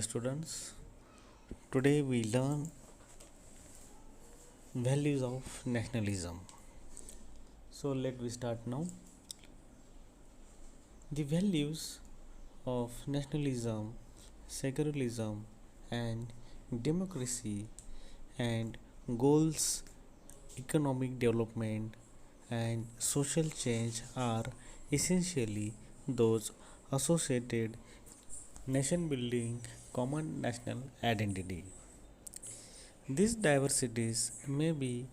Dear students, today we learn values of nationalism. So let we start now. The values of nationalism, secularism and democracy and goals, economic development and social change are essentially those associated nation building common national identity. These diversities may be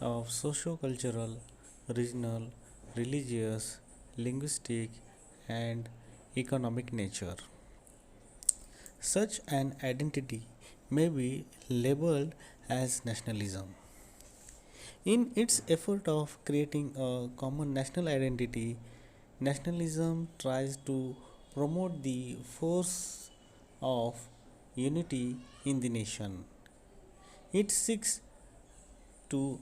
of socio-cultural, regional, religious, linguistic, and economic nature. Such an identity may be labeled as nationalism. In its effort of creating a common national identity, nationalism tries to promote the force of unity in the nation. It seeks to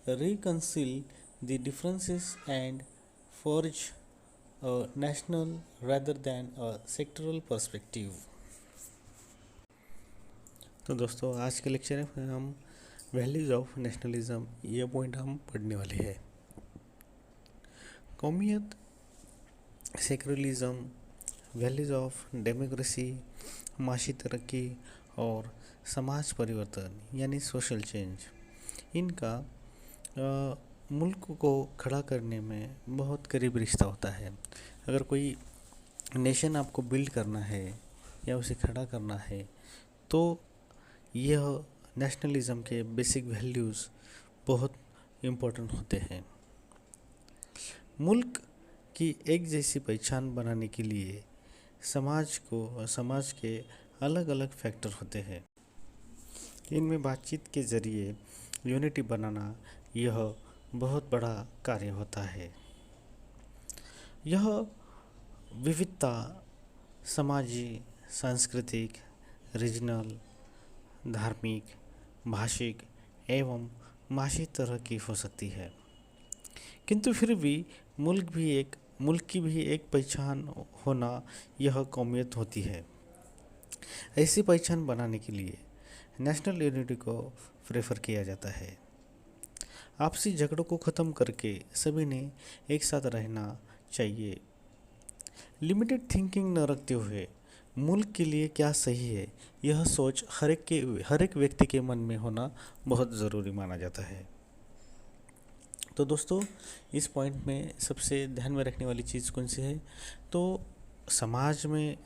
reconcile the differences and forge a national rather than a sectoral perspective. तो दोस्तों आज के lecture में हम values of nationalism ये point हम पढ़ने वाले हैं। कौमियत, सेक्युलरिज्म, वैल्यूज ऑफ डेमोक्रेसी, माशी तरक्की और समाज परिवर्तन यानी सोशल चेंज, इनका मुल्क को खड़ा करने में बहुत करीब रिश्ता होता है। अगर कोई नेशन आपको बिल्ड करना है या उसे खड़ा करना है तो यह नेशनलिज्म के बेसिक वैल्यूज़ बहुत इम्पोर्टेंट होते हैं। मुल्क की एक जैसी पहचान बनाने के लिए समाज के अलग अलग फैक्टर होते हैं। इनमें बातचीत के ज़रिए यूनिटी बनाना यह बहुत बड़ा कार्य होता है। यह विविधता समाजी, सांस्कृतिक, रीजनल, धार्मिक, भाषिक एवं माशी तरह की हो सकती है, किंतु फिर भी मुल्क की भी एक पहचान होना यह कौमियत होती है। ऐसी पहचान बनाने के लिए नेशनल यूनिटी को प्रेफर किया जाता है। आपसी झगड़ों को ख़त्म करके सभी ने एक साथ रहना चाहिए। लिमिटेड थिंकिंग न रखते हुए मुल्क के लिए क्या सही है यह सोच हर एक व्यक्ति के मन में होना बहुत ज़रूरी माना जाता है। तो दोस्तों इस पॉइंट में सबसे ध्यान में रखने वाली चीज़ कौन सी है, तो समाज में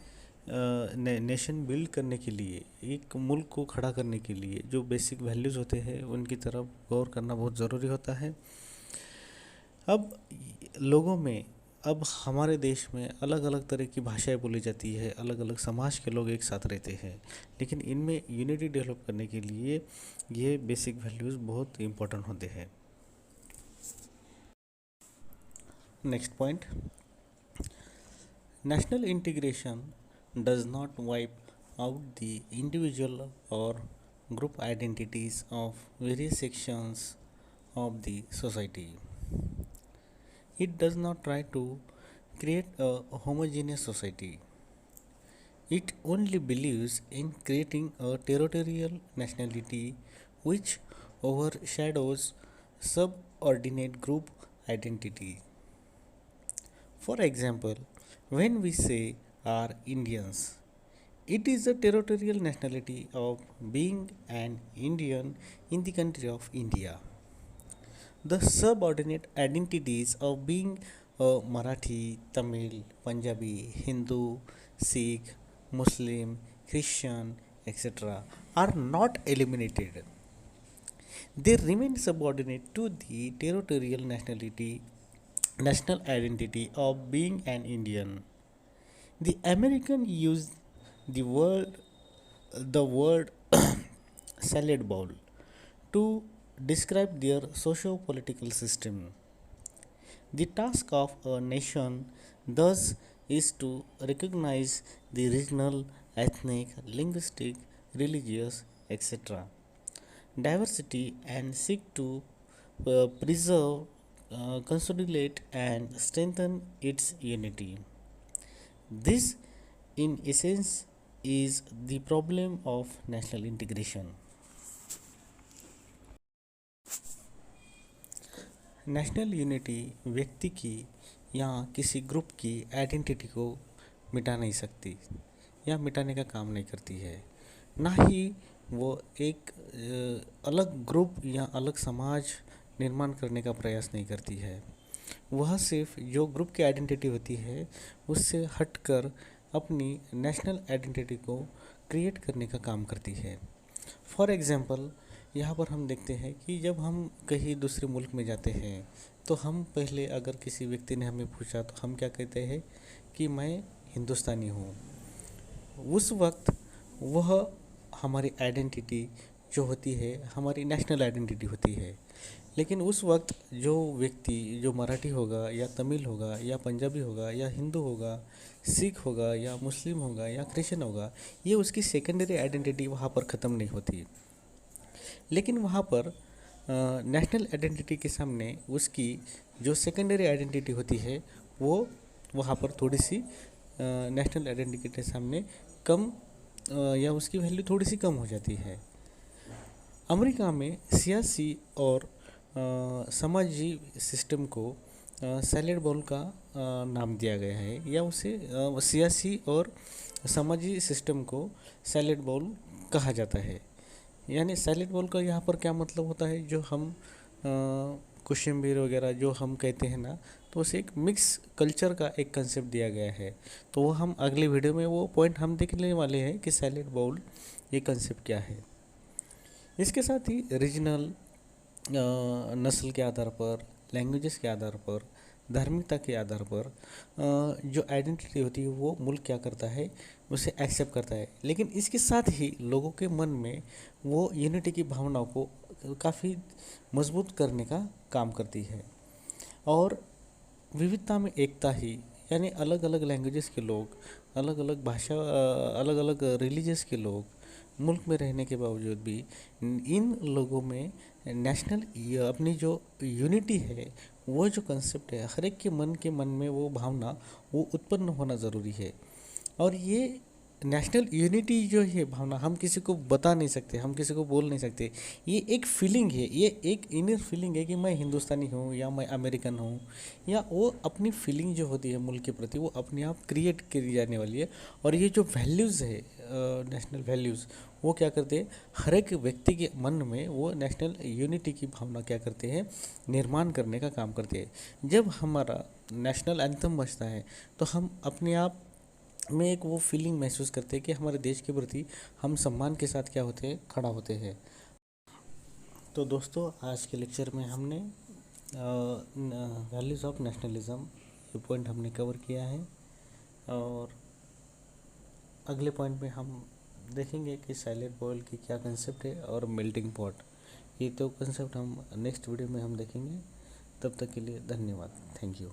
नेशन बिल्ड करने के लिए, एक मुल्क को खड़ा करने के लिए जो बेसिक वैल्यूज़ होते हैं उनकी तरफ गौर करना बहुत ज़रूरी होता है। अब लोगों में, अब हमारे देश में अलग अलग तरह की भाषाएं बोली जाती है, अलग अलग समाज के लोग एक साथ रहते हैं, लेकिन इनमें यूनिटी डेवलप करने के लिए ये बेसिक वैल्यूज़ बहुत इम्पोर्टेंट होते हैं। Next point, national integration does not wipe out the individual or group identities of various sections of the society. It does not try to create a homogeneous society. It only believes in creating a territorial nationality which overshadows subordinate group identity. For example, when we say are Indians, it is the territorial nationality of being an Indian in the country of India. The subordinate identities of being a Marathi, Tamil, Punjabi, Hindu, Sikh, Muslim, Christian, etc. are not eliminated. They remain subordinate to the territorial national identity of being an Indian. The American used the word salad bowl to describe their socio-political system. The task of a nation thus is to recognize the regional, ethnic, linguistic, religious, etc. diversity and seek to preserve, consolidate, and strengthen its unity. This, in essence, is the problem of national integration. National unity व्यक्ति की या किसी group की identity को मिटा नहीं सकती या मिटाने का काम नहीं करती है, ना ही वो एक अलग ग्रुप या अलग समाज निर्माण करने का प्रयास नहीं करती है। वह सिर्फ जो ग्रुप की आइडेंटिटी होती है उससे हटकर अपनी नेशनल आइडेंटिटी को क्रिएट करने का काम करती है। फॉर एग्ज़ाम्पल, यहाँ पर हम देखते हैं कि जब हम कहीं दूसरे मुल्क में जाते हैं तो हम पहले अगर किसी व्यक्ति ने हमें पूछा तो हम क्या कहते हैं कि मैं हिंदुस्तानी हूँ। उस वक्त वह हमारी आइडेंटिटी जो होती है हमारी नेशनल आइडेंटिटी होती है। लेकिन उस वक्त जो व्यक्ति जो मराठी होगा या तमिल होगा या पंजाबी होगा या हिंदू होगा, सिख होगा या मुस्लिम होगा या क्रिश्चियन होगा, ये उसकी सेकेंडरी आइडेंटिटी वहाँ पर ख़त्म नहीं होती। लेकिन वहाँ पर नेशनल आइडेंटिटी के सामने उसकी जो सेकेंडरी आइडेंटिटी होती है वो वहाँ पर थोड़ी सी नेशनल आइडेंटिटी के सामने कम या उसकी वैल्यू थोड़ी सी कम हो जाती है। अमेरिका में सियासी और समाजी सिस्टम को सैलेड बॉल का नाम दिया गया है, या उसे सियासी और समाजी सिस्टम को सैलेड बॉल कहा जाता है। यानी सैलेड बॉल का यहाँ पर क्या मतलब होता है, जो हम कोशिम्बीर वगैरह जो हम कहते हैं ना, तो उसे एक मिक्स कल्चर का एक कंसेप्ट दिया गया है। तो वो हम अगले वीडियो में वो पॉइंट हम देखने वाले हैं कि सैलेड बाउल ये कंसेप्ट क्या है। इसके साथ ही रीजनल नस्ल के आधार पर, लैंग्वेजेस के आधार पर, धार्मिकता के आधार पर जो आइडेंटिटी होती है वो मुल्क क्या करता है, उसे एक्सेप्ट करता है। लेकिन इसके साथ ही लोगों के मन में वो यूनिटी की भावनाओं को काफ़ी मजबूत करने का काम करती है। और विविधता में एकता ही, यानी अलग अलग लैंग्वेजेस के लोग, अलग अलग भाषा, अलग अलग रिलीजियस के लोग मुल्क में रहने के बावजूद भी इन लोगों में नेशनल अपनी जो यूनिटी है, वो जो कंसेप्ट है, हर एक के मन में वो भावना वो उत्पन्न होना ज़रूरी है। और ये नेशनल यूनिटी जो है भावना हम किसी को बता नहीं सकते, हम किसी को बोल नहीं सकते। ये एक फीलिंग है, ये एक इनर फीलिंग है कि मैं हिंदुस्तानी हूँ या मैं अमेरिकन हूँ, या वो अपनी फीलिंग जो होती है मुल्क के प्रति वो अपने आप क्रिएट करी जाने वाली है। और ये जो वैल्यूज़ है, नेशनल वैल्यूज़, वो क्या करते हैं, हर एक व्यक्ति के मन में वो नेशनल यूनिटी की भावना क्या करते हैं, निर्माण करने का काम करते हैं। जब हमारा नेशनल एंथम बजता है तो हम अपने आप में एक वो फीलिंग महसूस करते हैं कि हमारे देश के प्रति हम सम्मान के साथ क्या होते हैं, खड़ा होते हैं। तो दोस्तों, आज के लेक्चर में हमने वैल्यूज़ ऑफ नेशनलिज्म ये पॉइंट हमने कवर किया है। और अगले पॉइंट में हम देखेंगे कि सैलेड बॉयल की क्या कंसेप्ट है और मेल्टिंग पॉट, ये तो कंसेप्ट हम नेक्स्ट वीडियो में हम देखेंगे। तब तक के लिए धन्यवाद, थैंक यू।